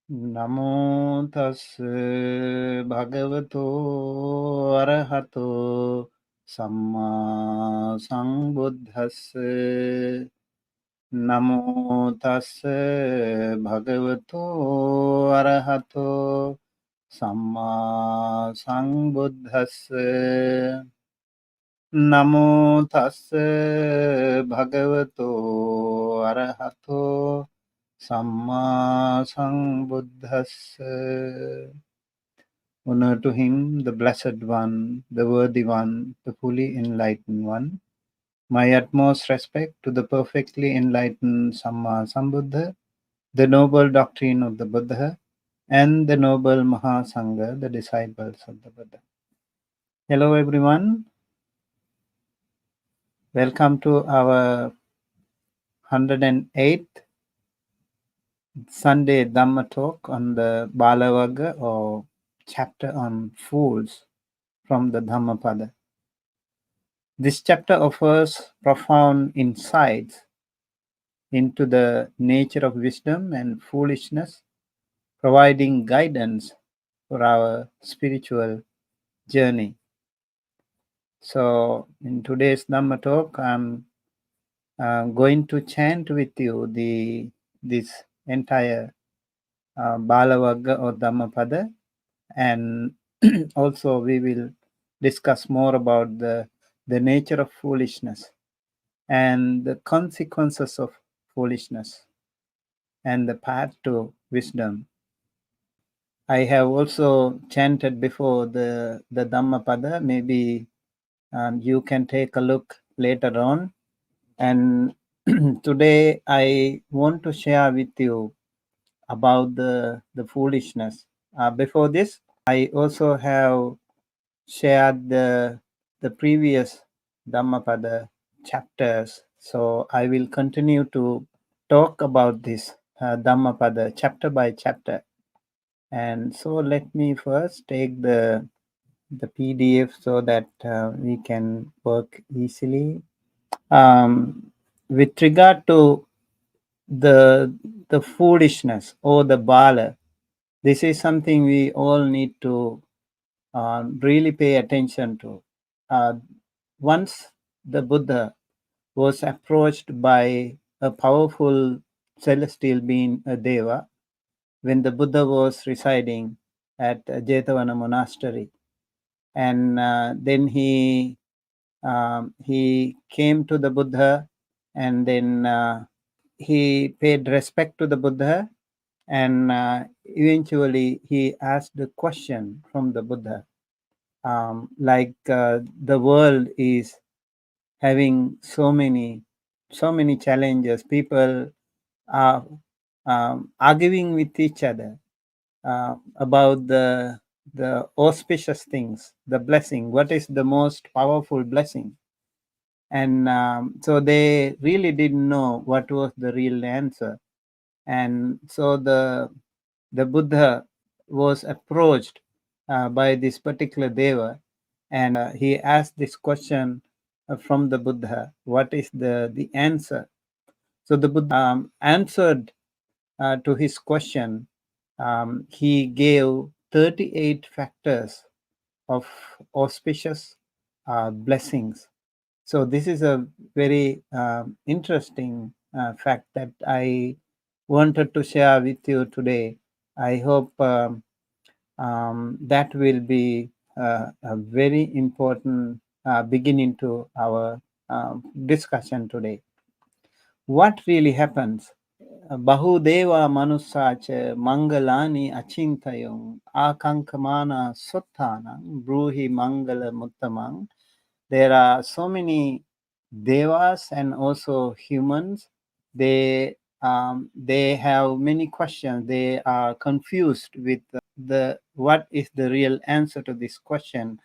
Namo tassa bhagavato arahato samma sambuddhassa. Namo tassa bhagavato arahato samma sambuddhassa. Namo tassa bhagavato arahato Samma Sambuddhassa. Honor to him, the Blessed One, the Worthy One, the fully enlightened One. My utmost respect to the perfectly enlightened Samma Sambuddha, the noble doctrine of the Buddha, and the noble Mahasangha, the disciples of the Buddha. Hello everyone. Welcome to our 108th Sunday Dhamma Talk on the Bāla Vagga or chapter on fools from the Dhammapada. This chapter offers profound insights into the nature of wisdom and foolishness, providing guidance for our spiritual journey. So, in today's Dhamma Talk, I'm going to chant with you this entire Bāla Vagga of Dhammapada, and also we will discuss more about the nature of foolishness and the consequences of foolishness and the path to wisdom. I have also chanted before the Dhammapada. Maybe you can take a look later on. And today I want to share with you about the foolishness. Before this, I also have shared the previous Dhammapada chapters. So I will continue to talk about this Dhammapada chapter by chapter. And so let me first take the PDF so that we can work easily. With regard to the foolishness or the Bāla, this is something we all need to really pay attention to. Once the Buddha was approached by a powerful celestial being, a Deva, when the Buddha was residing at Jetavana Monastery. And then he came to the Buddha, and then he paid respect to the Buddha, and eventually he asked a question from the Buddha. The world is having so many challenges. People are arguing with each other about the auspicious things, the blessing. What is the most powerful blessing? And so they really didn't know what was the real answer. And so the Buddha was approached by this particular Deva, and he asked this question from the Buddha, what is the answer? So the Buddha answered to his question. He gave 38 factors of auspicious blessings. So this is a very interesting fact that I wanted to share with you today. I hope that will be a very important beginning to our discussion today. What really happens? Bahudeva manusacha mangalani achintayung akankamana suttanam bruhi mangala muttamang. There are so many devas and also humans. They have many questions. They are confused with what is the real answer to this question.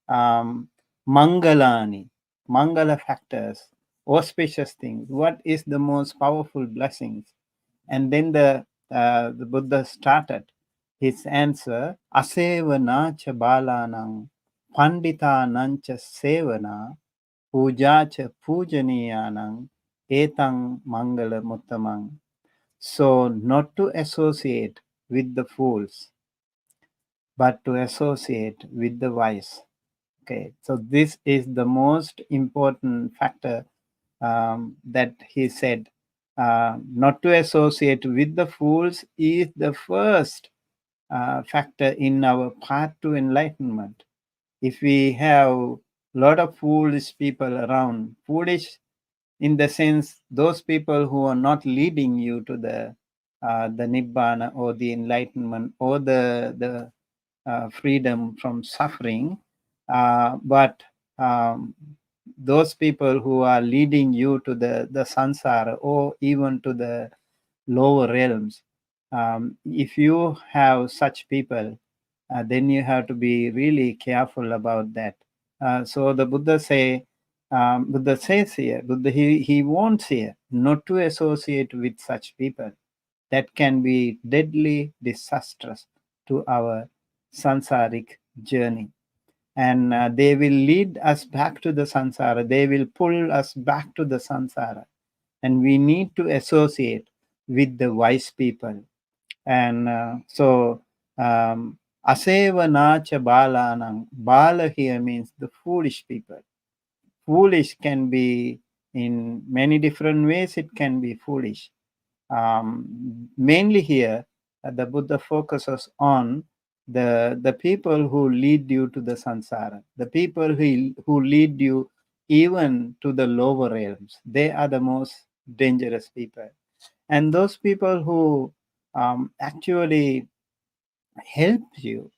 Mangalani, mangala factors, auspicious things. What is the most powerful blessings? And then the Buddha started his answer. Asevana cha balanang pandita nancha sevana puja cha pujaniyanang etang mangala muttamang. So not to associate with the fools, but to associate with the wise. Okay, so this is the most important factor that he said. Not to associate with the fools is the first factor in our path to enlightenment. If we have a lot of foolish people around, foolish in the sense those people who are not leading you to the nibbana or the enlightenment or the freedom from suffering, but those people who are leading you to the sansara or even to the lower realms, if you have such people, then you have to be really careful about that. So the Buddha says here, Buddha he warns here not to associate with such people. That can be deadly disastrous to our sansaric journey. And they will lead us back to the sansara. They will pull us back to the sansara. And we need to associate with the wise people. And asevanacha balanang. Bala here means the foolish people. Foolish can be in many different ways. It can be foolish. Mainly here, the Buddha focuses on the people who lead you to the sansara, the people who lead you even to the lower realms. They are the most dangerous people. And those people who actually help you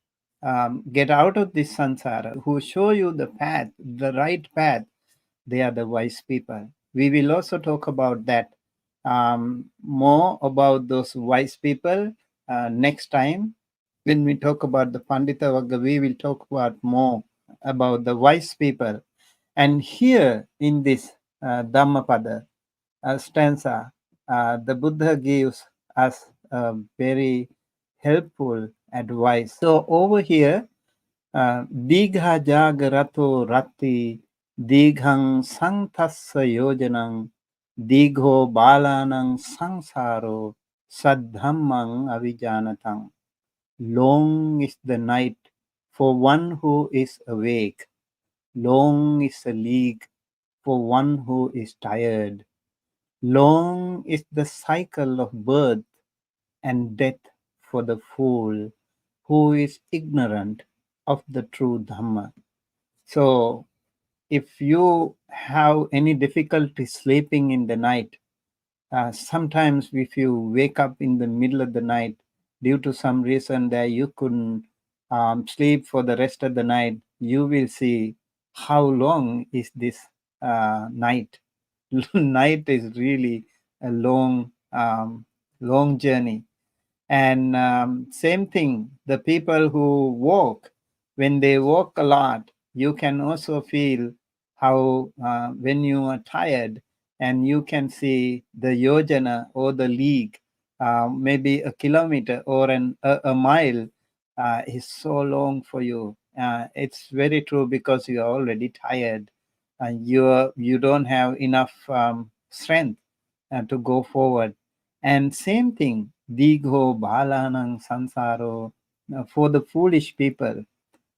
get out of this sansara, who show you the path, the right path, they are the wise people. We will also talk about that, more about those wise people next time. When we talk about the Pandita Vagga, we will talk about more about the wise people. And here in this Dhammapada stanza, the Buddha gives us a very helpful advice. So over here, Digha Jagarato Rati Dighang Santassa Yojanang Digho Balanang Sangsaro Saddhammang Avijanatang. Long is the night for one who is awake. Long is the league for one who is tired. Long is the cycle of birth and death for the fool who is ignorant of the true Dhamma. So, if you have any difficulty sleeping in the night, sometimes if you wake up in the middle of the night due to some reason that you couldn't sleep for the rest of the night, you will see how long is this night. Night is really a long journey. And same thing, the people who walk, when they walk a lot, you can also feel how when you are tired and you can see the yojana or the league, maybe a kilometer or a mile is so long for you. It's very true because you are already tired and you don't have enough strength to go forward. And same thing, Digho Balanang Sansaro, for the foolish people,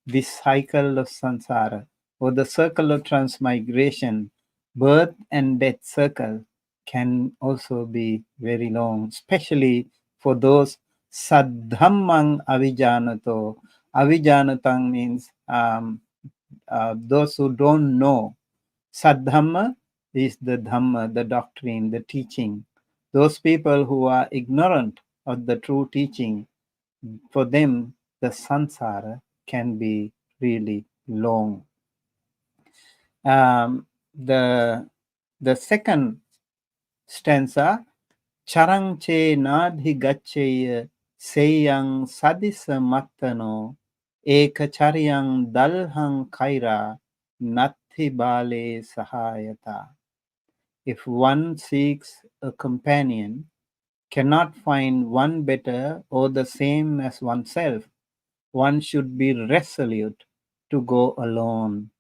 this cycle of samsara or the circle of transmigration, birth and death circle can also be very long, especially for those saddhammang avijanato. Avijanatang means those who don't know. Saddhamma is the Dhamma, the doctrine, the teaching. Those people who are ignorant of the true teaching, for them, the sansara can be really long. The second stanza, Charangche nadhi gaccheya seyang sadisa mattano eka charyang dalhang kaira natti bale sahayata. If one seeks a companion, cannot find one better or the same as oneself, one should be resolute to go alone.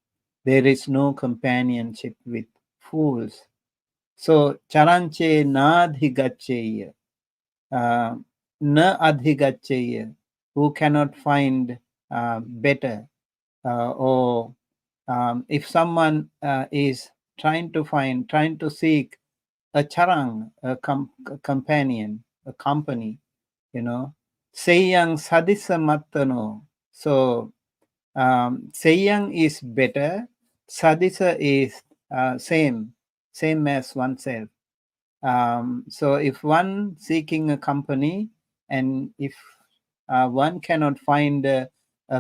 There is no companionship with fools. So, charanche nadhi gaccheya. na adhigaccheya, who cannot find better, or if someone is trying to seek a charang, a companion, a company, Seyang sadisa mattano. So Seyang is better, sadisa is same as oneself. So if one seeking a company, and if one cannot find a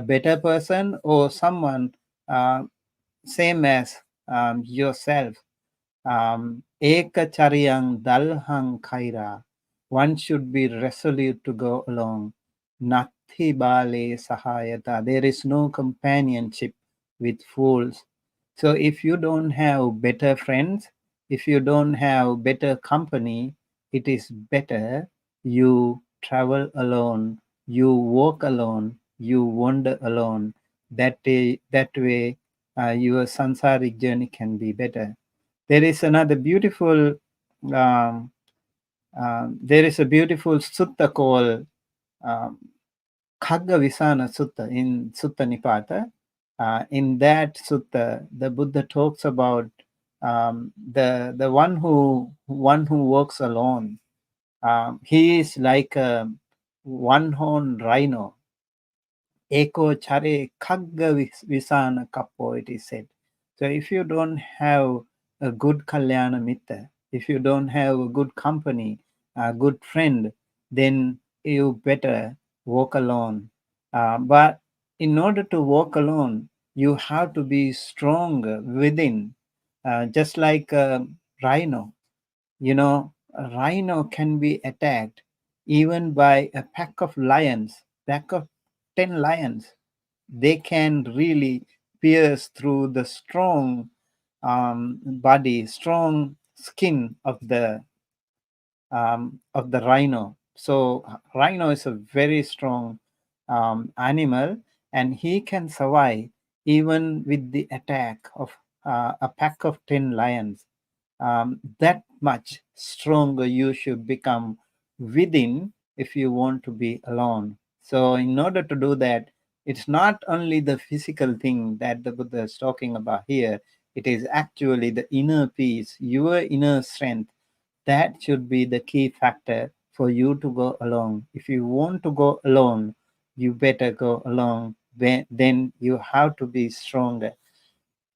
better person or someone uh, same as yourself, Ekacharyang dalhang kaira. One should be resolute to go along. Nati bale sahayata. There is no companionship with fools. So if you don't have better friends, if you don't have better company, it is better you travel alone, you walk alone, you wander alone. That way your sansaric journey can be better. There is another beautiful, um, there is a beautiful sutta called um, Khagga Visana Sutta in Sutta Nipata. In that sutta, the Buddha talks about the one who walks alone. He is like a one-horned rhino. Eko chare khagga visana kappo, it is said. So if you don't have a good kalyana mitta, if you don't have a good company, a good friend, then you better walk alone. But in order to walk alone, you have to be strong within, just like a rhino. A rhino can be attacked even by a pack of 10 lions. They can really pierce through the strong body, strong skin of the rhino. So rhino is a very strong animal, and he can survive even with the attack of a pack of 10 lions. That much stronger you should become within if you want to be alone. So in order to do that, it's not only the physical thing that the Buddha is talking about here. It is actually the inner peace, your inner strength. That should be the key factor for you to go alone. If you want to go alone, you better go alone. Then you have to be stronger.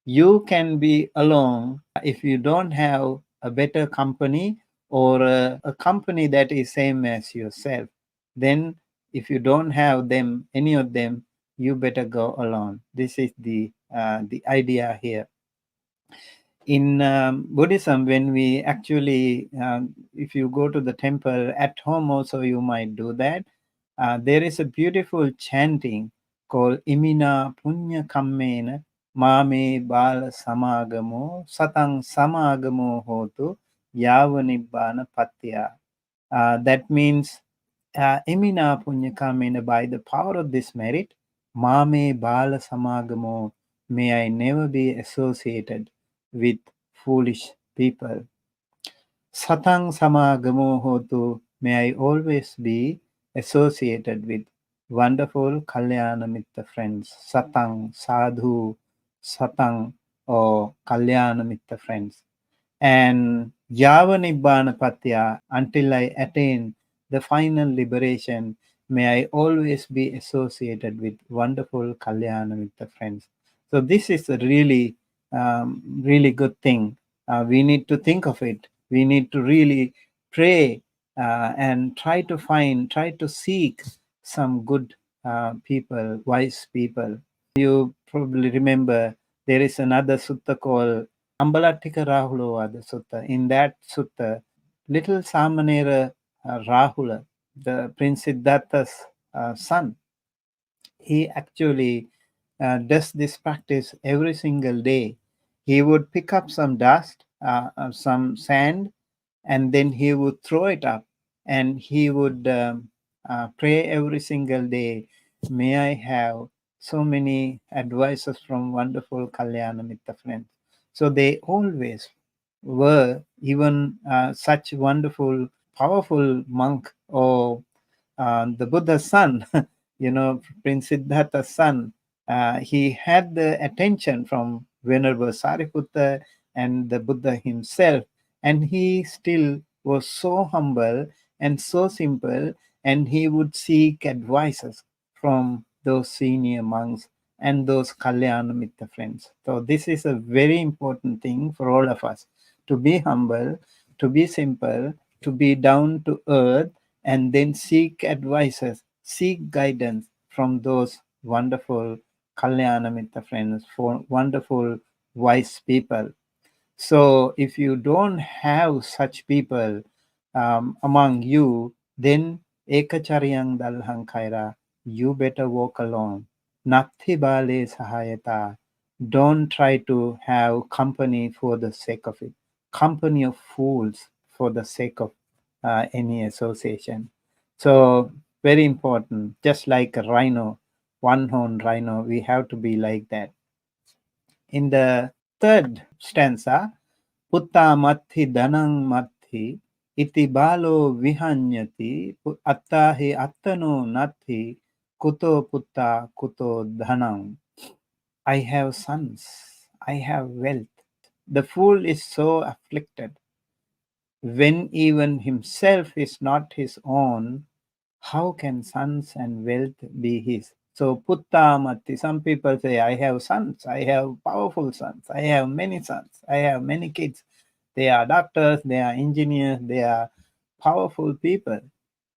You can be alone if you don't have a better company, or a company that is same as yourself. Then if you don't have them, any of them, you better go alone. This is the idea here. In Buddhism, when we actually, if you go to the temple at home also, you might do that. There is a beautiful chanting called Imina Punya Kammena Mame Bāla Samagamo Satang Samagamo Hotu Yava Nibbana Patya. That means, Imina Punya Kammena, by the power of this merit, Mame Bāla Samagamo, may I never be associated with foolish people. Satang samagamo hotu, may I always be associated with wonderful kalyana mitta friends. Satang, sadhu, satang, or kalyana mitta friends. And Yava Nibbana Patya, until I attain the final liberation, may I always be associated with wonderful Kalyana Mitta friends. So this is a really good thing. We need to think of it. We need to really pray and try to seek some good people, wise people. You probably remember there is another sutta called Ambalatika Rahulawada Sutta. In that sutta, little Samanera Rahula, the Prince Siddhartha's son, he actually does this practice every single day. He would pick up some dust, some sand, and then he would throw it up, and he would pray every single day. May I have so many advices from wonderful Kalyana Mitta friends. So they always were, even such wonderful, powerful monk or the Buddha's son, Prince Siddhartha's son, he had the attention from Venerable Sariputta and the Buddha himself, and he still was so humble and so simple, and he would seek advices from those senior monks and those Kalyana Mitta friends. So this is a very important thing for all of us, to be humble, to be simple, to be down to earth, and then seek advices, seek guidance from those wonderful Kalyana Mitta friends, for wonderful wise people. So if you don't have such people among you, then ekacharyang dalhang kaira, you better walk alone. Natti bale sahayata. Don't try to have company for the sake of it. Company of fools for the sake of any association. So very important. Just like a rhino, one-horned rhino, we have to be like that. In the third stanza, Putta matti danang matti iti balo vihanyati attahi attano natti kuto putta kuto dhanam. I have sons, I have wealth. The fool is so afflicted when even himself is not his own. How can sons and wealth be his? So putta matti, some people say, I have sons, I have powerful sons, I have many sons, I have many kids. They are doctors, they are engineers, they are powerful people.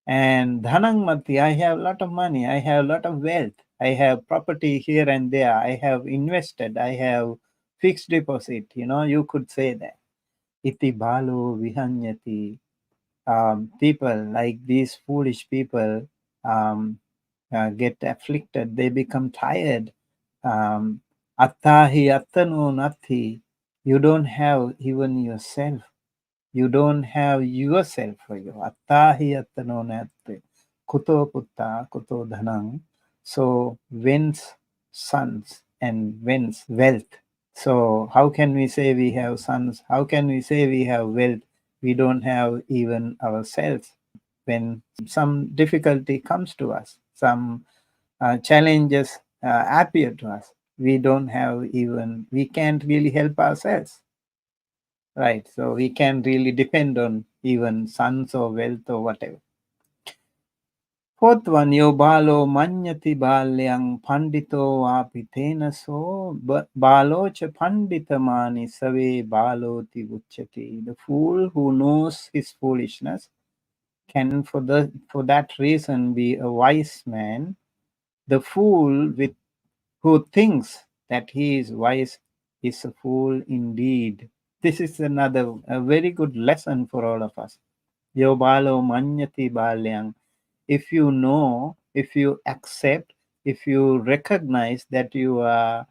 And dhanang matti, I have a lot of money, I have a lot of wealth, I have property here and there, I have invested, I have fixed deposit, you could say that. Iti balo vihanyati. People like these foolish people get afflicted, they become tired. Attahi attano nati. You don't have even yourself. You don't have yourself for you. Attahi attano nati. Kuto putta, kuto dhanang. So whence sons and whence wealth? So how can we say we have sons? How can we say we have wealth? We don't have even ourselves. When some difficulty comes to us, some challenges appear to us, we don't have even, we can't really help ourselves, right? So we can't really depend on even sons or wealth or whatever. Fourth one, yo balo manyati balyang pandito apitena so balo cha panditamani save balo ti uchati. The fool who knows his foolishness can for that reason be a wise man. The fool who thinks that he is wise is a fool indeed. This is a very good lesson for all of us. Yo balo manyati balyang. If you know, if you accept, if you recognize that you are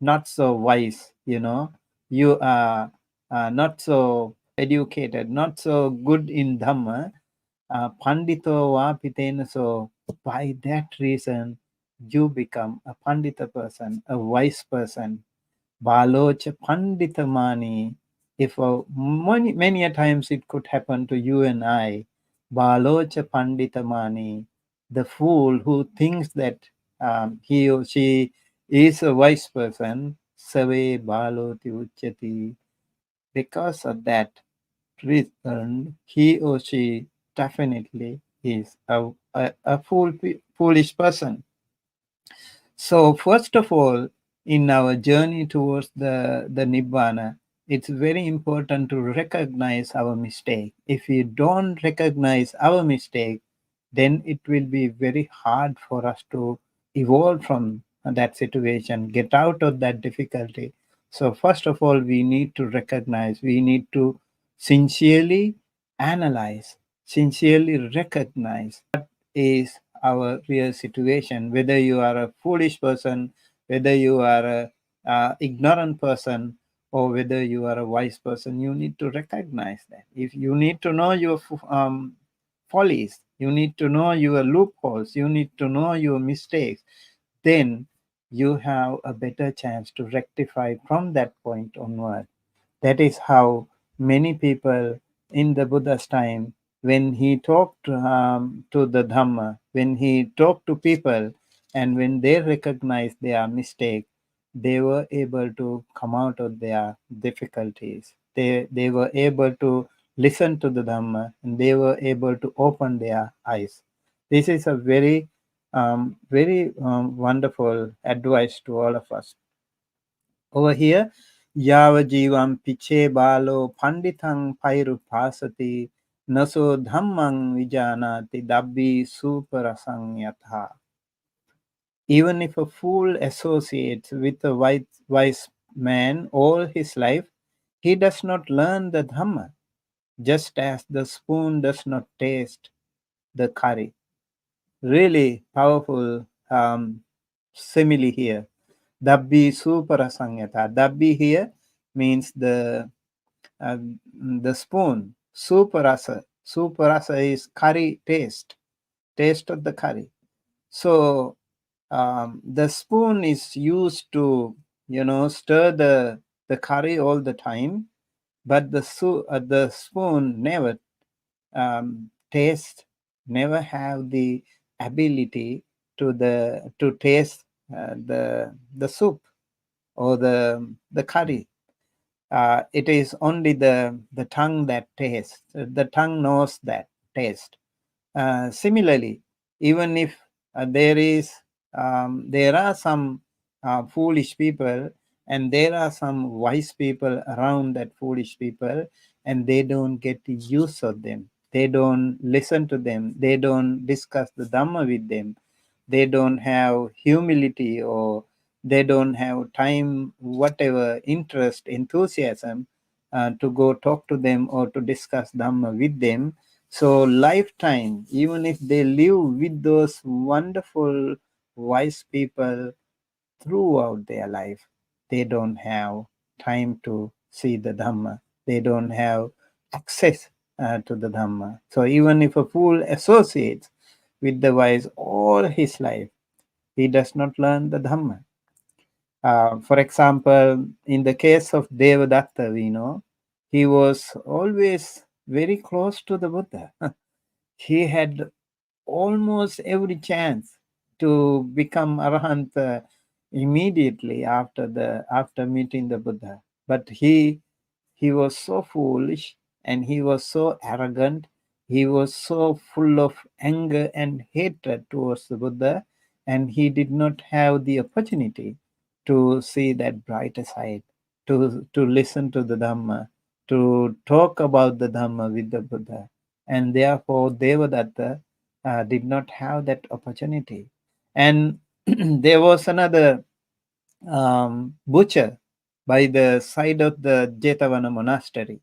not so wise, you are not so educated, not so good in Dhamma, Pandito va pitena, so by that reason, you become a Pandita person, a wise person. Balocha Panditamani. If many a times it could happen to you and I, Balocha Panditamani, the fool who thinks that he or she is a wise person, Save Baloti Uchati. Because of that reason, he or she definitely is a foolish person. So first of all, in our journey towards the Nibbana, it's very important to recognize our mistake. If we don't recognize our mistake, then it will be very hard for us to evolve from that situation, get out of that difficulty. So first of all, we need to recognize, we need to sincerely analyze, sincerely recognize what is our real situation, whether you are a foolish person, whether you are a ignorant person, or whether you are a wise person. You need to recognize that. If you need to know your follies, you need to know your loopholes, you need to know your mistakes, then you have a better chance to rectify from that point onward. That is how many people in the Buddha's time when he talked to the Dhamma, when he talked to people, and when they recognized their mistake, they were able to come out of their difficulties. They were able to listen to the Dhamma, and they were able to open their eyes. This is a very wonderful advice to all of us. Over here, Yava Jivam Piche Balo Panditang Pairu Pasati Naso Dhammang Vijanati Dabbi Suparasang Yatha. Even if a fool associates with a wise man all his life, he does not learn the Dhamma, just as the spoon does not taste the curry. Really powerful simile here. Dabbi Suparasangata. Dabbi here means uh, the spoon. Suparasa. Suparasa is curry taste of the curry. So the spoon is used to, stir the curry all the time, but the spoon never taste, never have the ability to taste the soup or the curry. It is only the tongue that tastes. The tongue knows that taste. Similarly, even if there are some foolish people, and there are some wise people around that foolish people, and they don't get the use of them. They don't listen to them. They don't discuss the Dhamma with them. They don't have humility, or they don't have time, whatever, interest, enthusiasm to go talk to them or to discuss Dhamma with them. So lifetime, even if they live with those wonderful wise people throughout their life, they don't have time to see the Dhamma. They don't have access to the Dhamma. So even if a fool associates with the wise all his life, he does not learn the Dhamma. For example, in the case of Devadatta, we know he was always very close to the Buddha. He had almost every chance to become arahant immediately after meeting the Buddha, but he was so foolish, and he was so arrogant. He was so full of anger and hatred towards the Buddha, and he did not have the opportunity to see that brighter side, to listen to the Dhamma, to talk about the Dhamma with the Buddha. And therefore, Devadatta did not have that opportunity. And there was another butcher by the side of the Jetavana monastery,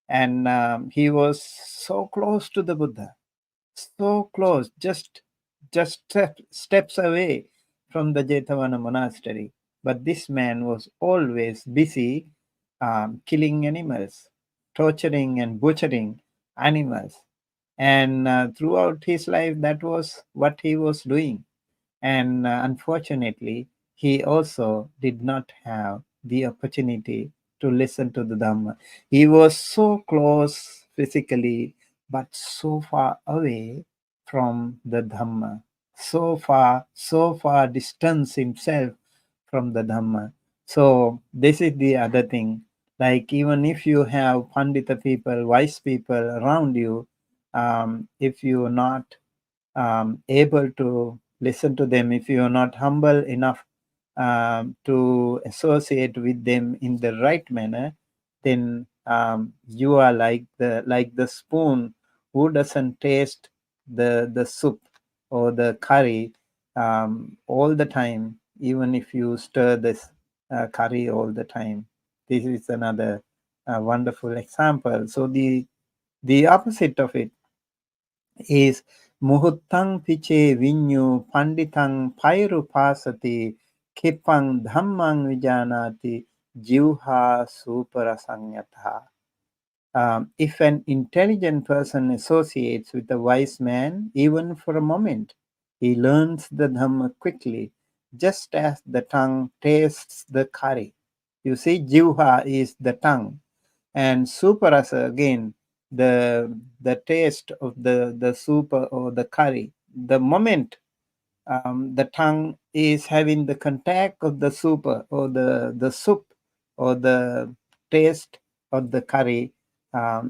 and he was so close to the Buddha, so close, just steps away from the Jetavana monastery. But this man was always busy killing animals, torturing and butchering animals, and throughout his life, that was what he was doing. And unfortunately, he also did not have the opportunity to listen to the Dhamma. He was so close physically, but so far away from the Dhamma. So far distance himself from the Dhamma. So this is the other thing. Like, even if you have Pandita people, wise people around you, if you are not able to listen to them, if you are not humble enough to associate with them in the right manner, then you are like the spoon who doesn't taste the soup or the curry all the time, even if you stir this curry all the time. This is another wonderful example. So the opposite of it is muhuttang piche vinyu panditang pairu pasati kipang dhammang vijanati jivha suparasanyatha. If an intelligent person associates with a wise man, even for a moment, he learns the Dhamma quickly, just as the tongue tastes the curry. You see, jivha is the tongue, and suparasa again the taste of the soup or the curry. The moment the tongue is having the contact of the soup or the soup or the taste of the curry,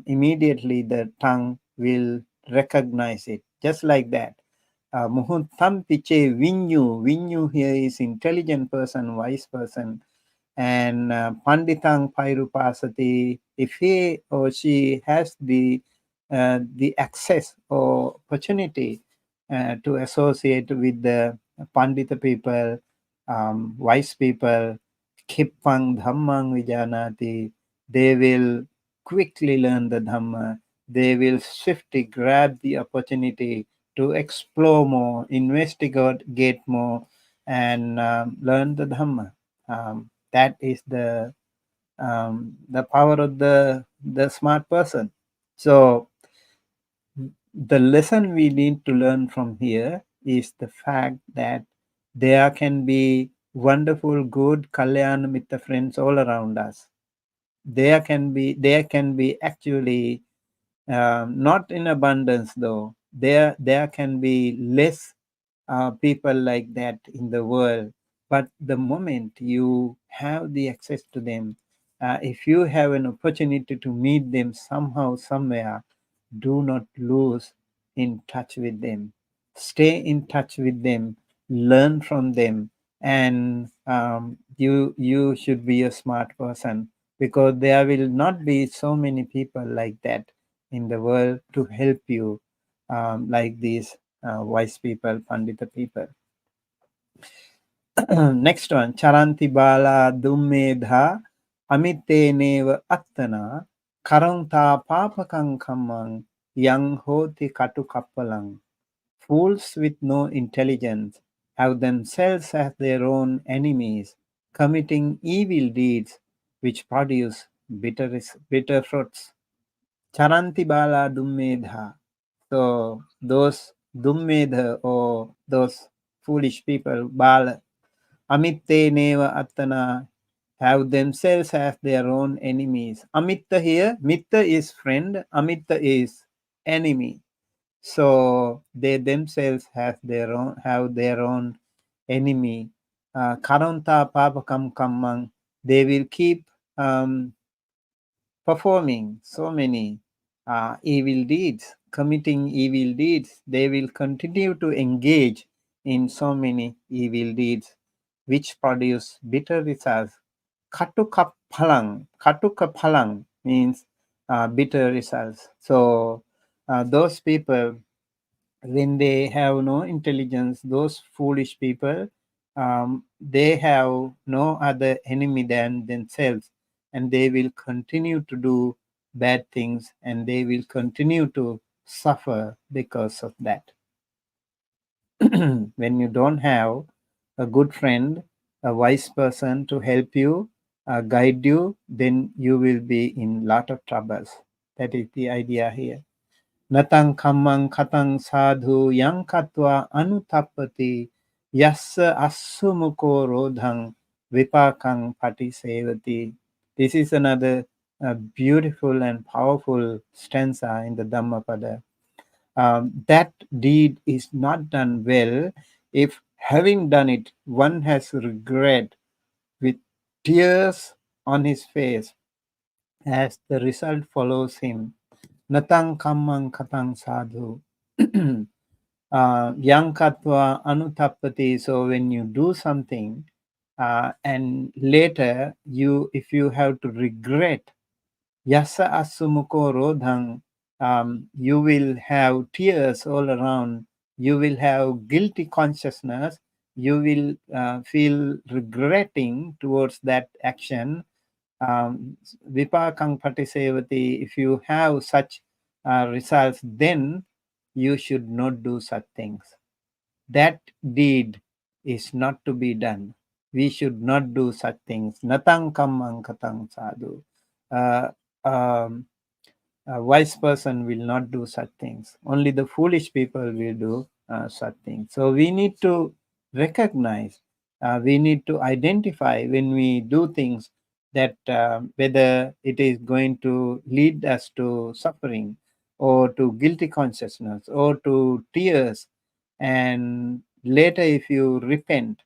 immediately the tongue will recognize it, just like that. Muhun Tampiche Vinyu. Vinyu here is intelligent person, wise person. And Panditang Pairupasati, if he or she has the access or opportunity to associate with the Pandita people, wise people, Khippang Dhammang Vijanati, they will quickly learn the Dhamma. They will swiftly grab the opportunity to explore more, investigate more, and learn the Dhamma. That is the power of the smart person. So the lesson we need to learn from here is the fact that there can be wonderful, good Kalyana Mitta friends all around us. There can be actually not in abundance though. There can be less people like that in the world. But the moment you have the access to them, if you have an opportunity to meet them somehow, somewhere, do not lose in touch with them. Stay in touch with them, learn from them, and you should be a smart person, because there will not be so many people like that in the world to help you, like these wise people, Pandita people. Next one, Charanti Bāla Dummedha Amiteneva Attana Karanta Papakang Kamang Yang Hoti Katu Kappalang. Fools with no intelligence have themselves as their own enemies, committing evil deeds which produce bitter fruits. Charanti Bāla Dummedha. So those Dummedha, or those foolish people, Bala, Amitte Neva Attana, have themselves as their own enemies. Amitta here, Mitta is friend, Amitta is enemy. So they themselves have their own enemy. Karanta Papakam Kammang, they will keep performing so many evil deeds, committing evil deeds. They will continue to engage in so many evil deeds, which produce bitter results. Katuka phalang. Katuka phalang means bitter results. So those people, when they have no intelligence, those foolish people, they have no other enemy than themselves, and they will continue to do bad things, and they will continue to suffer because of that. When you don't have a good friend, a wise person to help you, guide you, then you will be in lot of troubles. That is the idea here. Natang kammang katang sadhu yang katva anutapati yassa assumuko rodhang vipakang patisevati. This is another beautiful and powerful stanza in the Dhammapada. That deed is not done well if, having done it, one has regret with tears on his face as the result follows him. Natang kammang katang sadhu. Yang katva anutapati. So when you do something, and later if you have to regret, yasa asumuko rodhang, you will have tears all around. You will have guilty consciousness. You will feel regretting towards that action. Vipakang patisevati, if you have such results, then you should not do such things. That deed is not to be done. We should not do such things. Natang kammang katang sadhu. A wise person will not do such things. Only the foolish people will do such things. So we need to recognize, we need to identify when we do things that whether it is going to lead us to suffering or to guilty consciousness or to tears. And later, if you repent,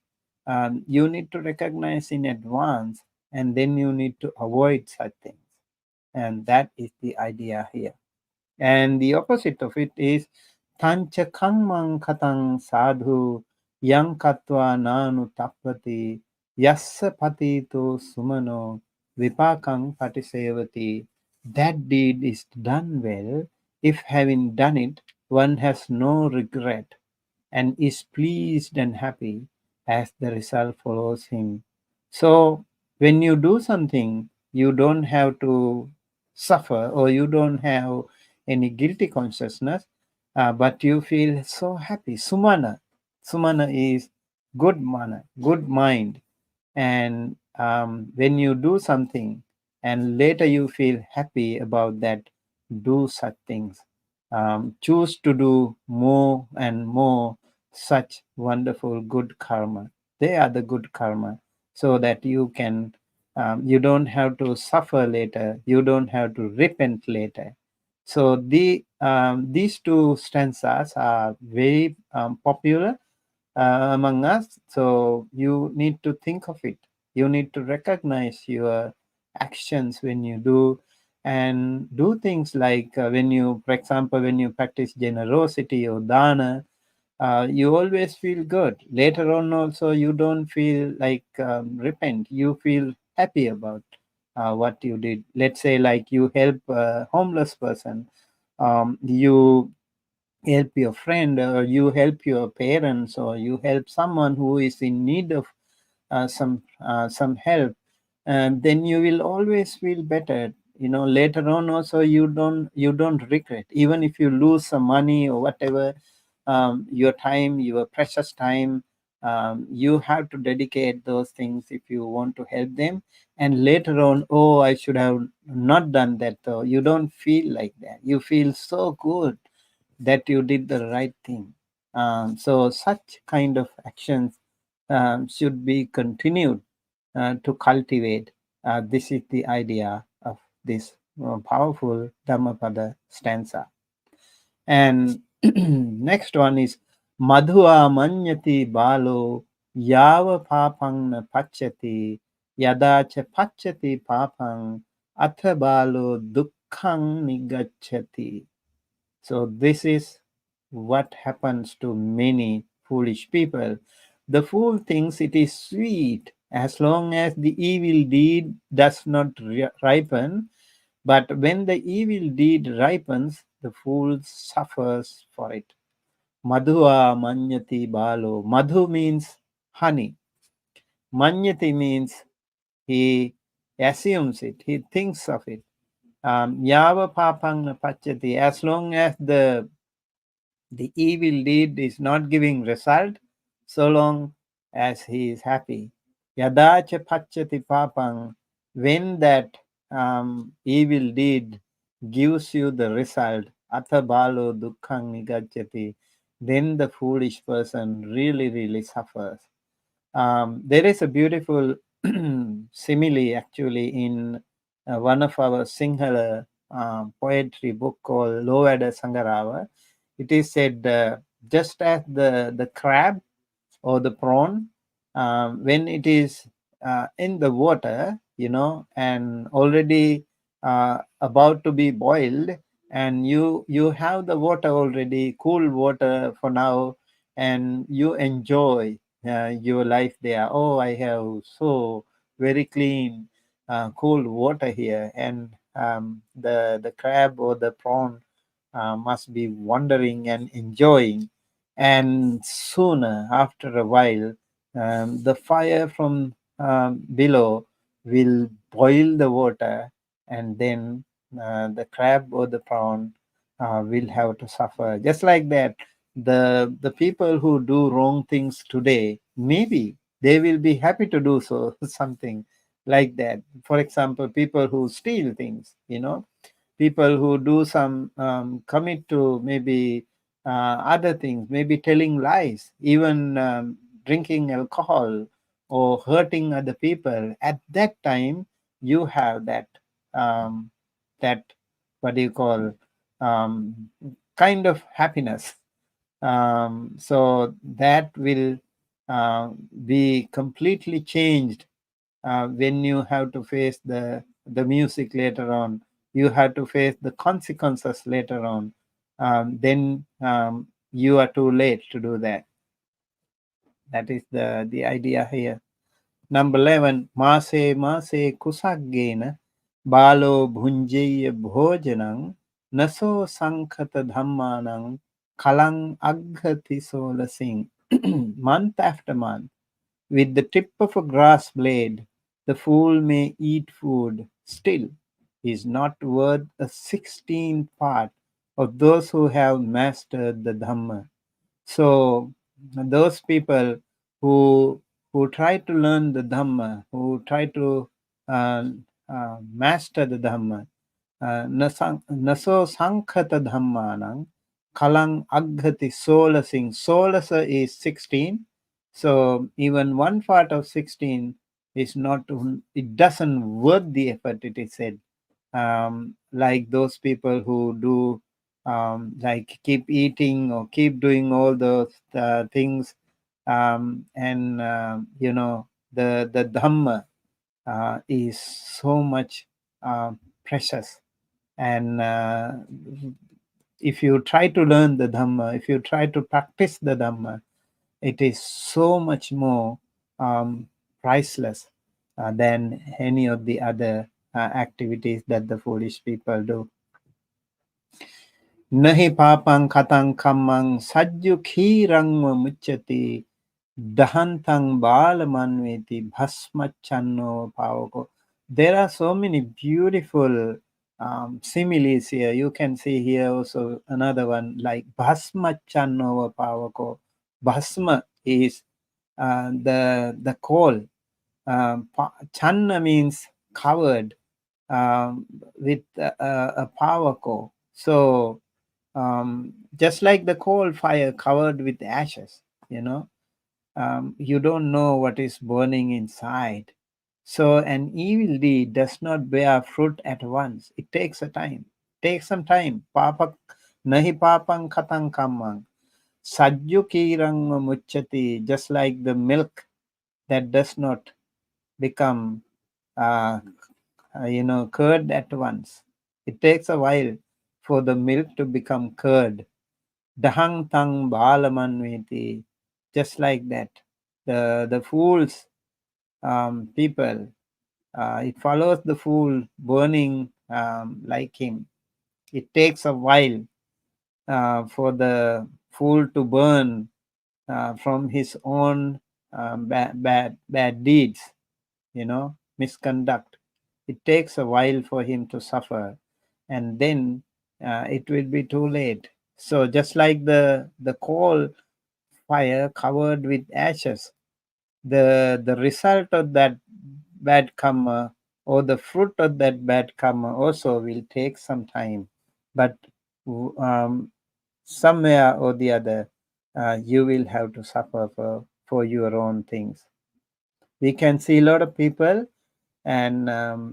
you need to recognize in advance, and then you need to avoid such things. And that is the idea here. And the opposite of it is tancha kangmang katang sadhu yang katva nanu tapati yassa patito sumano vipakang patisevati. That deed is done well if, having done it, one has no regret and is pleased and happy as the result follows him. So when you do something, you don't have to suffer, or you don't have any guilty consciousness, but you feel so happy. Sumana. Sumana is good mana, good mind. And when you do something and later you feel happy about that, do such things. Choose to do more and more such wonderful good karma. They are the good karma, so that you can, you don't have to suffer later, you don't have to repent later. So these two stanzas are very popular among us. So you need to think of it. You need to recognize your actions when you do, and do things like when you, for example, when you practice generosity or dana, you always feel good. Later on, also, you don't feel like repent. You feel happy about what you did. Let's say, like you help a homeless person, you help your friend, or you help your parents, or you help someone who is in need of some help, and then you will always feel better. Later on also, you don't regret, even if you lose some money or whatever. Your time, your precious time, you have to dedicate those things if you want to help them. And later on, oh, I should have not done that, though. You don't feel like that. You feel so good that you did the right thing. So such kind of actions should be continued to cultivate. This is the idea of this powerful Dhammapada stanza. And next one is Madhua manyati balo yava papang na pachati yada cha pachati papang atha balo dukkhang nigachati. So this is what happens to many foolish people. The fool thinks it is sweet as long as the evil deed does not ripen, but when the evil deed ripens, the fool suffers for it. Madhua manyati balo. Madhu means honey. Manyati means he assumes it, he thinks of it. Yava papang pachati. As long as the evil deed is not giving result, so long as he is happy. Yadacha pachati papang. When that evil deed gives you the result, atha balo dukkhang nigachati, then the foolish person really, really suffers. There is a beautiful simile actually in one of our Sinhala poetry book called Lovada Sangarava. It is said, just as the crab or the prawn, when it is in the water, and already about to be boiled, and you have the water already, cool water for now, and you enjoy your life there. Oh, I have so very clean, cool water here, and the crab or the prawn must be wondering and enjoying. And sooner, after a while, the fire from below will boil the water, and then the crab or the prawn will have to suffer. Just like that, the people who do wrong things today, maybe they will be happy to do so, something like that. For example, people who steal things, people who do some commit to maybe other things, maybe telling lies, even drinking alcohol or hurting other people. At that time, you have that that what do you call kind of happiness. So that will be completely changed when you have to face the music later on. You have to face the consequences later on. Then you are too late to do that. That is the idea here. Number 11, Mase Mase Kusaggena Balo Bhunjeya Bhojanang Naso Sankhata Dhammanang Kalang Aghati Sola Singh. Month after month, with the tip of a grass blade, the fool may eat food, still is not worth a 16th part of those who have mastered the Dhamma. So those people who try to learn the Dhamma, who try to master the Dhamma, naso sankhata dhammanang kalang aghati solasing. Solasa is 16. So even one part of 16 is not, it doesn't worth the effort, it is said. Like those people who do like keep eating or keep doing all those things, and the Dhamma is so much precious. And if you try to learn the Dhamma, if you try to practice the Dhamma, it is so much more priceless than any of the other activities that the foolish people do. Nahi papang katang kamang sajju khirangma muchati dahantang balamanveti bhasmachanno pavako. There are so many beautiful similes here. You can see here also another one like bhasmachanno pavako. Bhasma is the coal. Channa means covered with a pavako. So just like the coal fire covered with ashes, you don't know what is burning inside. So an evil deed does not bear fruit at once. It takes a time. Take some time. Papa nahi papang katang kamang. Sajju kirang muchati. Just like the milk that does not become curd at once. It takes a while for the milk to become curd. Dahang tang balamanveti. Just like that. The fools people, it follows the fool burning like him. It takes a while for the fool to burn from his own bad deeds, misconduct. It takes a while for him to suffer, and then it will be too late. So just like the coal fire covered with ashes, the result of that bad karma or the fruit of that bad karma also will take some time, but somewhere or the other you will have to suffer for your own things. We can see a lot of people, and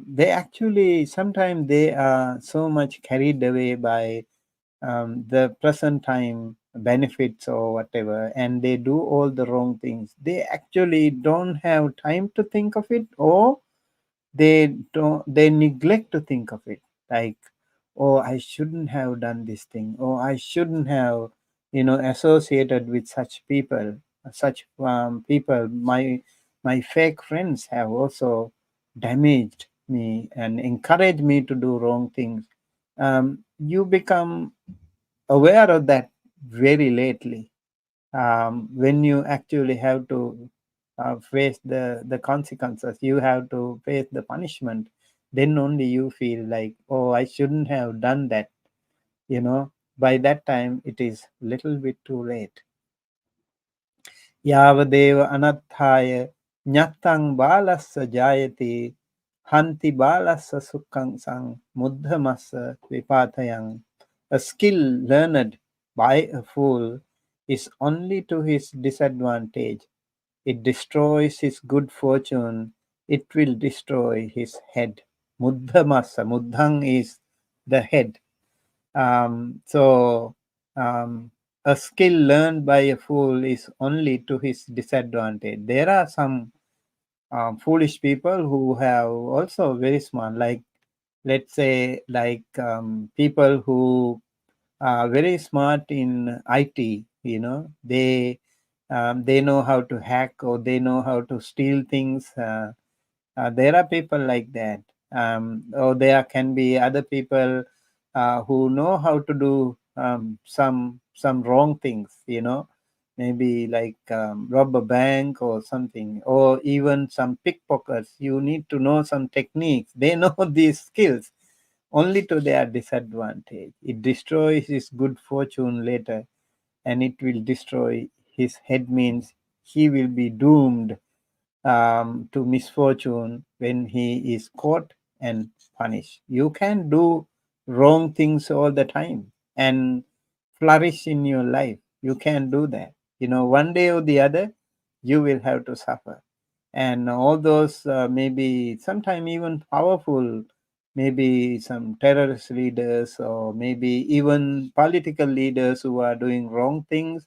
they actually sometimes they are so much carried away by the present time benefits or whatever, and they do all the wrong things. They actually don't have time to think of it, or they neglect to think of it, like, oh, I shouldn't have done this thing, or I shouldn't have associated with such people. Such people, my fake friends have also damaged me and encouraged me to do wrong things. You become aware of that very lately, when you actually have to face the consequences, you have to face the punishment. Then only you feel like, oh, I shouldn't have done that. By that time it is little bit too late. Yavadeva anathaya nyatang balassa jayati hanti balassa sukhang sang muddhamassa vipatayang. A skill learned by a fool is only to his disadvantage. It destroys his good fortune it will destroy his head. Muddhamasa. Muddhang is the head. So a skill learned by a fool is only to his disadvantage. There are some foolish people who have also very smart, like let's say like people who are very smart in IT. They know how to hack, or they know how to steal things. There are people like that. Or there can be other people who know how to do some wrong things, maybe like rob a bank or something, or even some pickpockets. You need to know some techniques. They know these skills only to their disadvantage. It destroys his good fortune later, and it will destroy his head, means he will be doomed to misfortune when he is caught and punished. You can do wrong things all the time and flourish in your life. You can do that. One day or the other, you will have to suffer. And all those maybe sometime even powerful, maybe some terrorist leaders, or maybe even political leaders who are doing wrong things,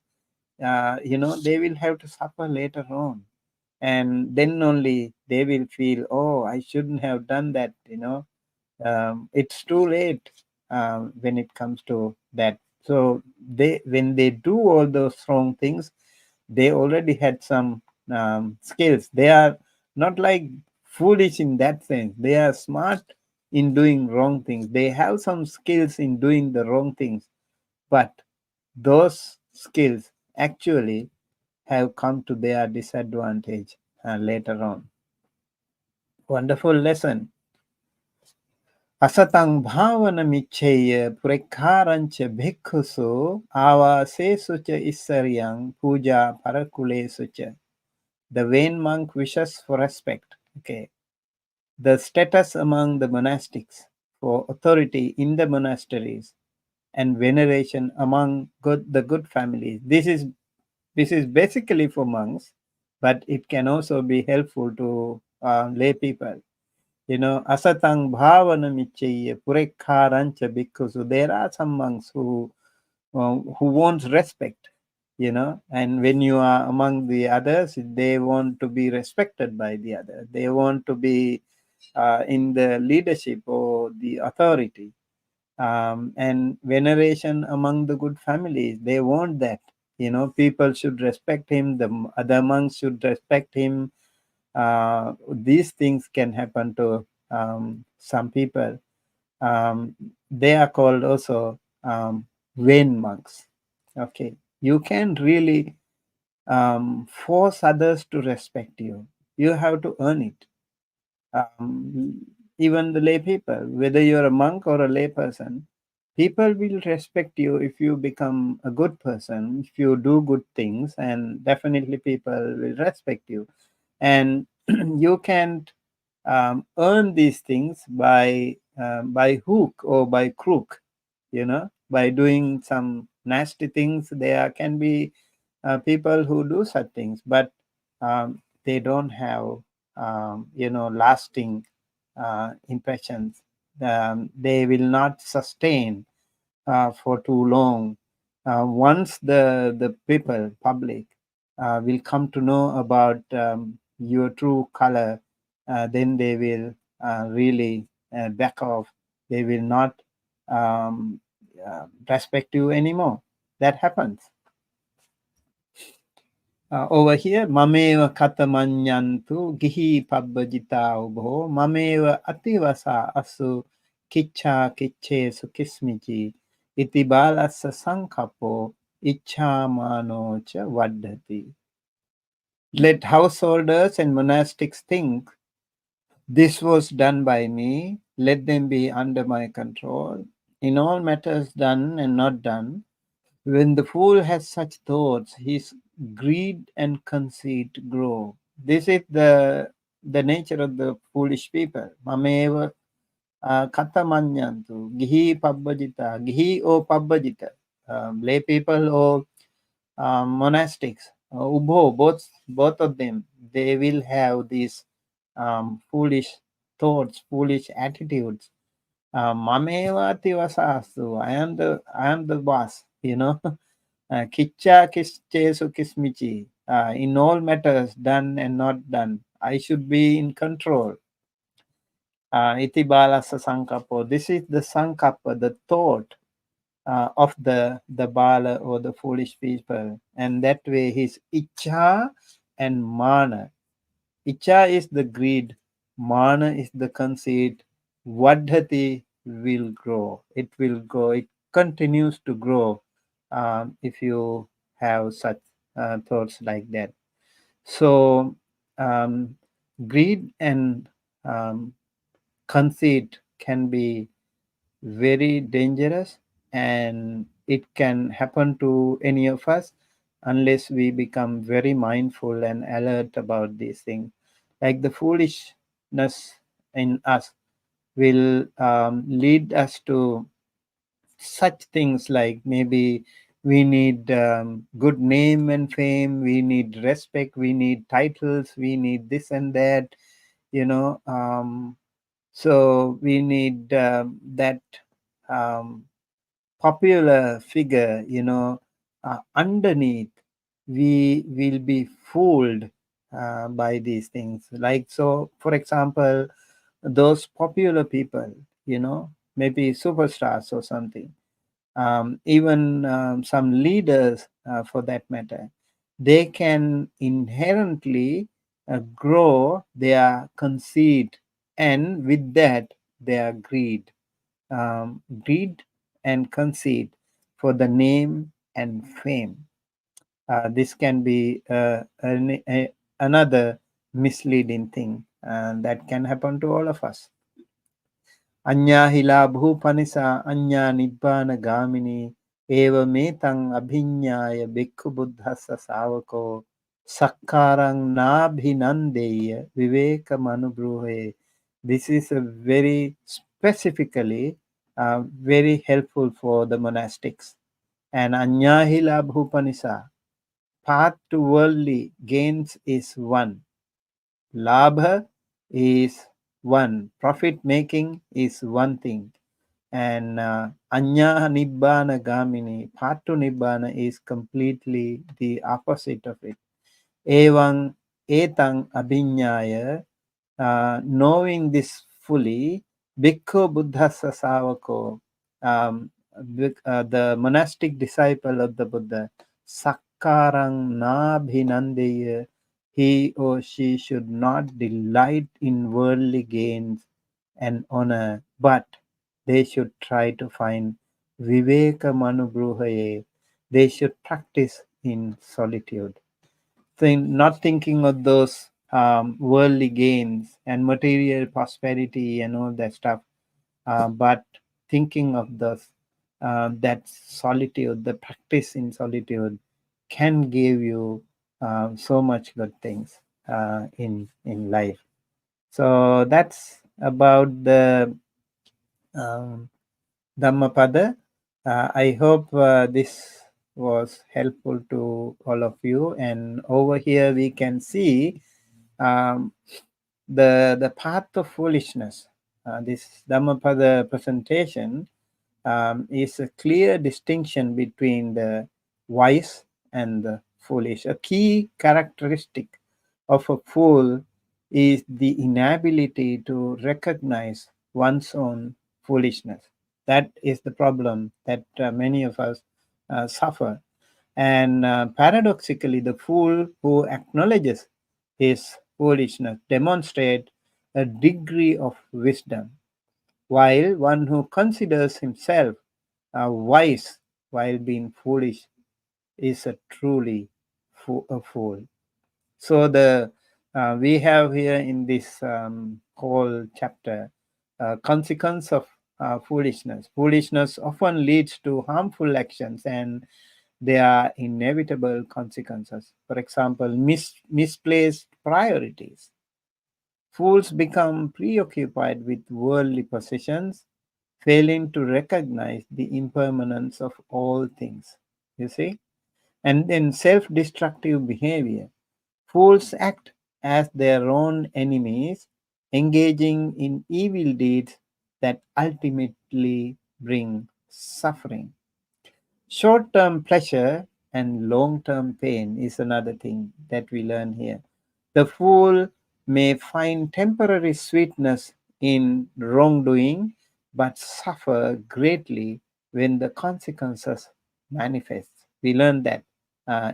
they will have to suffer later on, and then only they will feel, oh, I shouldn't have done that. It's too late when it comes to that. So when they do all those wrong things, they already had some skills. They are not like foolish in that sense. They are smart in doing wrong things. They have some skills in doing the wrong things, but those skills actually have come to their disadvantage later on. Wonderful lesson. Asatang bhavana micheya purekarancha bhikkhusu avasesu cha isaryang puja parakulesu cha. The vain monk wishes for respect. Okay. The status among the monastics, for authority in the monasteries, and veneration among the good families. This is basically for monks, but it can also be helpful to lay people. Asatang bhavana michaya purekharancha bhikkhusu. There are some monks who want respect, and when you are among the others, they want to be respected by the other. They want to be in the leadership or the authority. And veneration among the good families, they want that. People should respect him, the other monks should respect him. These things can happen to some people. They are called also vain monks. Okay, you can really force others to respect you. You have to earn it. Even the lay people, whether you're a monk or a lay person, people will respect you if you become a good person, if you do good things, and definitely people will respect you. And you can't earn these things by hook or by crook, by doing some nasty things. There can be people who do such things, but they don't have lasting impressions. They will not sustain for too long. Once the people, public, will come to know about your true color, then they will really back off. They will not respect you anymore. That happens. Over here, mameva katamanyantu gihi pabbajita ubho mameva ativasa asu kicha kichesu kismiji iti balasa sankapo ichamano cha vaddhati. Let householders and monastics think, this was done by me, let them be under my control. In all matters done and not done, when the fool has such thoughts, his greed and conceit grow. This is the nature of the foolish people. Mameva katamanyantu, gihi pabbajita, gihi or pabbajita, lay people or monastics, ubho, both of them, they will have this foolish thoughts, foolish attitudes. Mameva tivasastu. I am the boss, Kicha kischesu kismichi. In all matters done and not done, I should be in control. Iti balasa sankappo. This is the sankappa, the thought of the bala or the foolish people, and that way his icha and mana. Icha is the greed, mana is the conceit. Vadhati will grow. It will grow. It continues to grow if you have such thoughts like that. So greed and conceit can be very dangerous, and it can happen to any of us unless we become very mindful and alert about these things. Like the foolishness in us will lead us to such things like maybe we need good name and fame, we need respect, we need titles, we need this and that, you know. So we need that um, popular figure, underneath we will be fooled by these things. Like, so for example, those popular people, maybe superstars or something, even some leaders for that matter, they can inherently grow their conceit, and with that their greed and conceit for the name and fame. This can be another misleading thing that can happen to all of us. Anya hila bhupanisa anya nibbana gamini eva metang abhinyaya bhikkhu buddhassa savako sakkarang nabhinandeya viveka manubruhe. This is a very specifically very helpful for the monastics. And Anyahila Bhupanisa, path to worldly gains is one. Labha is one. Profit making is one thing. And Anya Nibbana Gamini, path to Nibbana is completely the opposite of it. Evang etang abhinyaya, knowing this fully, Bhikkhu Buddhassa Savako, the monastic disciple of the Buddha, Sakkarang Nabhinandeya, he or she should not delight in worldly gains and honor, but they should try to find Viveka Manubruhaye. They should practice in solitude. Not thinking of those worldly gains and material prosperity and all that stuff, but thinking of those that solitude, the practice in solitude can give you so much good things in life. So that's about the Dhammapada. I hope this was helpful to all of you. And over here we can see um, the path of foolishness. This Dhammapada presentation is a clear distinction between the wise and the foolish. A key characteristic of a fool is the inability to recognize one's own foolishness. That is the problem that many of us suffer. And paradoxically, the fool who acknowledges his foolishness demonstrates a degree of wisdom, while one who considers himself wise while being foolish is a truly a fool. So the we have here in this whole chapter consequence of foolishness. Foolishness often leads to harmful actions, and there are inevitable consequences. For example, misplaced priorities. Fools become preoccupied with worldly possessions, failing to recognize the impermanence of all things. You see? And then self destructive behavior. Fools act as their own enemies, engaging in evil deeds that ultimately bring suffering. Short term pleasure and long term pain is another thing that we learn here. The fool may find temporary sweetness in wrongdoing, but suffer greatly when the consequences manifest. We learned that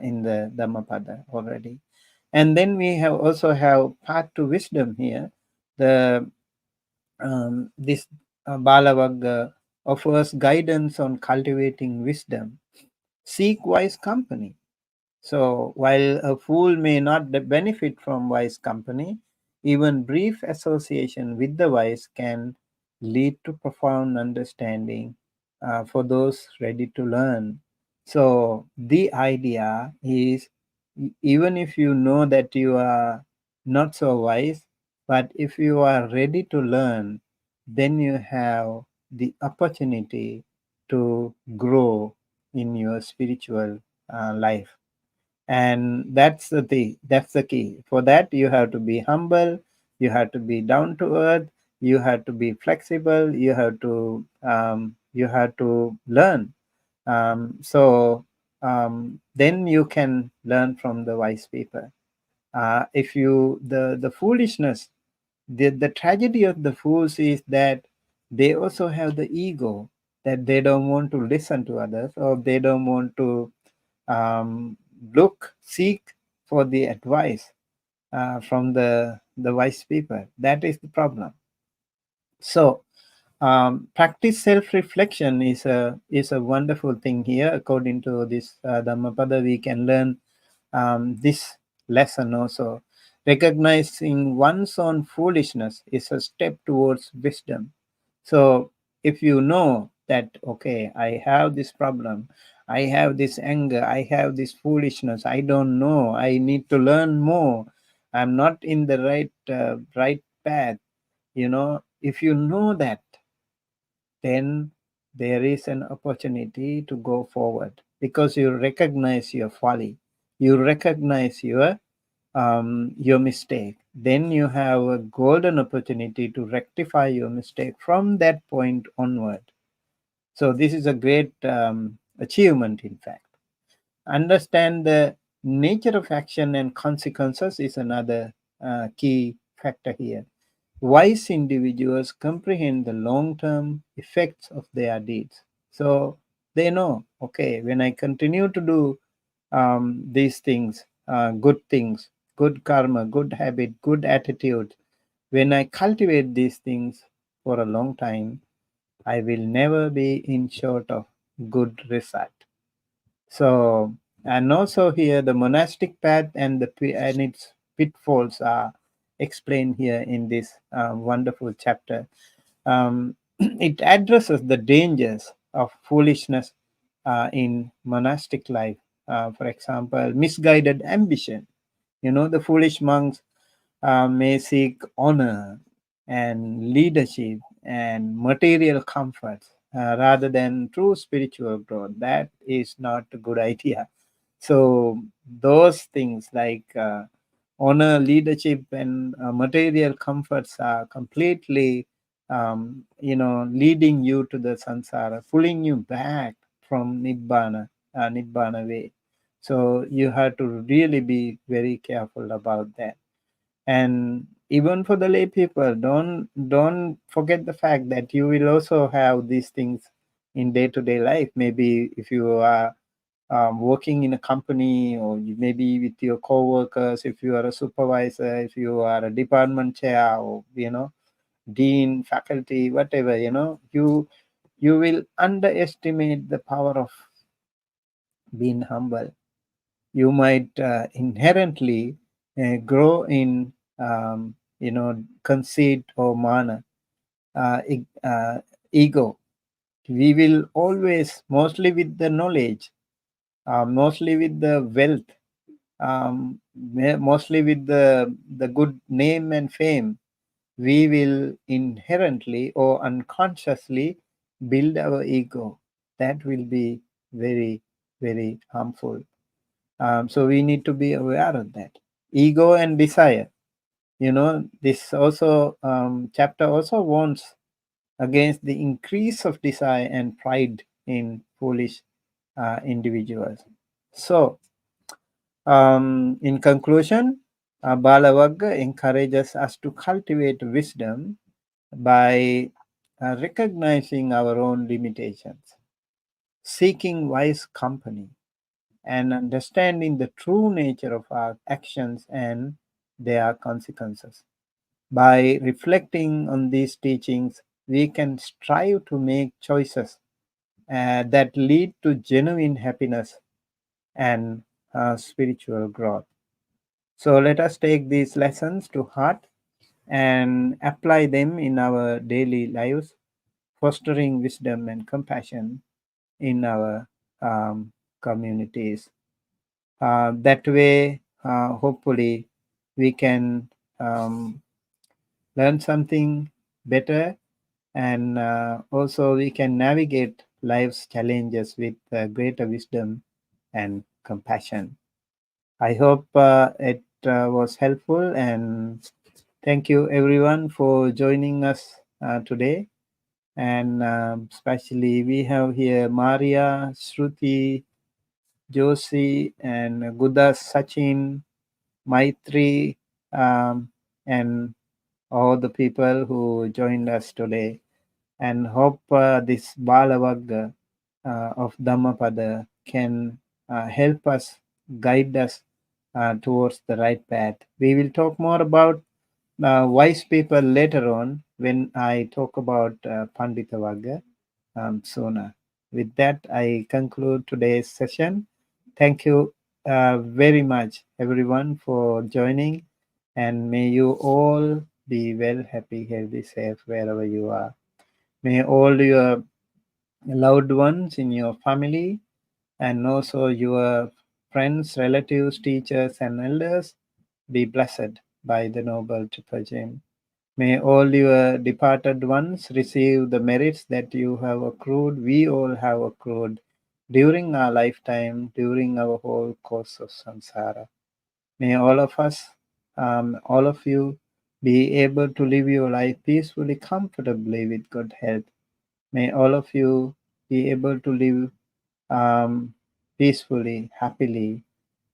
in the Dhammapada already. And then we have also have part two wisdom here. The this Bāla Vagga offers guidance on cultivating wisdom. Seek wise company. So while a fool may not benefit from wise company, even brief association with the wise can lead to profound understanding for those ready to learn. So the idea is, even if you know that you are not so wise, but if you are ready to learn, then you have the opportunity to grow in your spiritual life. And that's the key. For that, you have to be humble, you have to be down to earth, you have to be flexible, you have to learn. Then you can learn from the wise people. If you the foolishness, the tragedy of the fools is that they also have the ego, that they don't want to listen to others, or they don't want to seek for the advice from the wise people. That is the problem. So practice self-reflection is a wonderful thing here. According to this Dhammapada, we can learn this lesson also. Recognizing one's own foolishness is a step towards wisdom. So if you know that, okay, I have this problem, I have this anger, I have this foolishness, I don't know, I need to learn more, I'm not in the right path, if you know that, then there is an opportunity to go forward, because you recognize your folly, you recognize your mistake. Then you have a golden opportunity to rectify your mistake from that point onward. So this is a great achievement. In fact, understand the nature of action and consequences is another key factor here. Wise individuals comprehend the long-term effects of their deeds. So they know, okay, when I continue to do these things, good karma, good habit, good attitude, when I cultivate these things for a long time, I will never be in short of good result. So, and also here the monastic path and its pitfalls are explained here in this wonderful chapter. It addresses the dangers of foolishness in monastic life. For example, misguided ambition. The foolish monks may seek honor and leadership and material comforts rather than true spiritual growth. That is not a good idea. So those things like honor, leadership, and material comforts are completely, leading you to the samsara, pulling you back from nibbana way. So you have to really be very careful about that. And even for the lay people, don't forget the fact that you will also have these things in day-to-day life. Maybe if you are working in a company, or maybe with your co-workers, if you are a supervisor, if you are a department chair, or dean, faculty, whatever, you will underestimate the power of being humble. You might inherently grow in conceit or mana, ego. We will always, mostly with the knowledge, mostly with the wealth, mostly with the good name and fame, we will inherently or unconsciously build our ego. That will be very, very harmful. So we need to be aware of that. Ego and desire. this also chapter also warns against the increase of desire and pride in foolish individuals. So, in conclusion, Bāla Vagga encourages us to cultivate wisdom by recognizing our own limitations, seeking wise company, and understanding the true nature of our actions and their consequences. By reflecting on these teachings, we can strive to make choices that lead to genuine happiness and spiritual growth. So let us take these lessons to heart and apply them in our daily lives, fostering wisdom and compassion in our communities. That way, hopefully, we can learn something better, and also we can navigate life's challenges with greater wisdom and compassion. I hope it was helpful, and thank you everyone for joining us today. And especially we have here Maria, Shruti, Josie, and Gudas, Sachin, Maitri, and all the people who joined us today. And hope this Bāla Vagga of Dhammapada can help us, guide us towards the right path. We will talk more about wise people later on when I talk about Pandita Vagga sooner. With that, I conclude today's session. Thank you very much, everyone, for joining, and may you all be well, happy, healthy, safe wherever you are. May all your loved ones in your family and also your friends, relatives, teachers, and elders be blessed by the Noble Triple Gem. May all your departed ones receive the merits that you have accrued, we all have accrued during our lifetime, during our whole course of samsara. May all of us, all of you, be able to live your life peacefully, comfortably, with good health. May all of you be able to live peacefully, happily,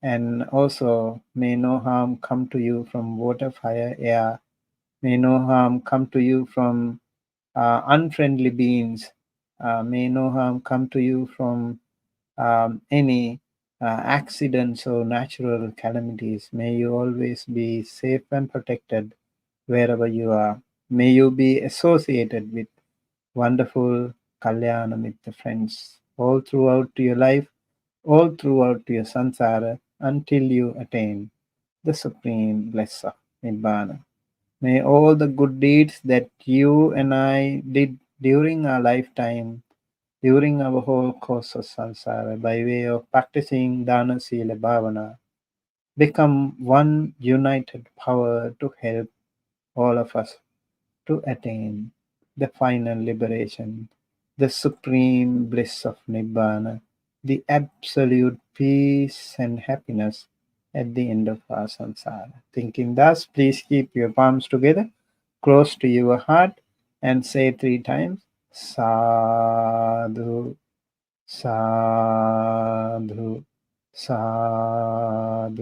and also may no harm come to you from water, fire, air. May no harm come to you from unfriendly beings. May no harm come to you from any accidents or natural calamities. May you always be safe and protected wherever you are. May you be associated with wonderful Kalyana Mitra friends all throughout your life, all throughout your samsara, until you attain the supreme bliss of Nibbana. May all the good deeds that you and I did during our lifetime, during our whole course of samsara, by way of practicing dana, sila, bhavana, become one united power to help all of us to attain the final liberation, the supreme bliss of Nibbana, the absolute peace and happiness at the end of our samsara. Thinking thus, please keep your palms together, close to your heart, and say 3 times, Sadhu, Sadhu, Sadhu.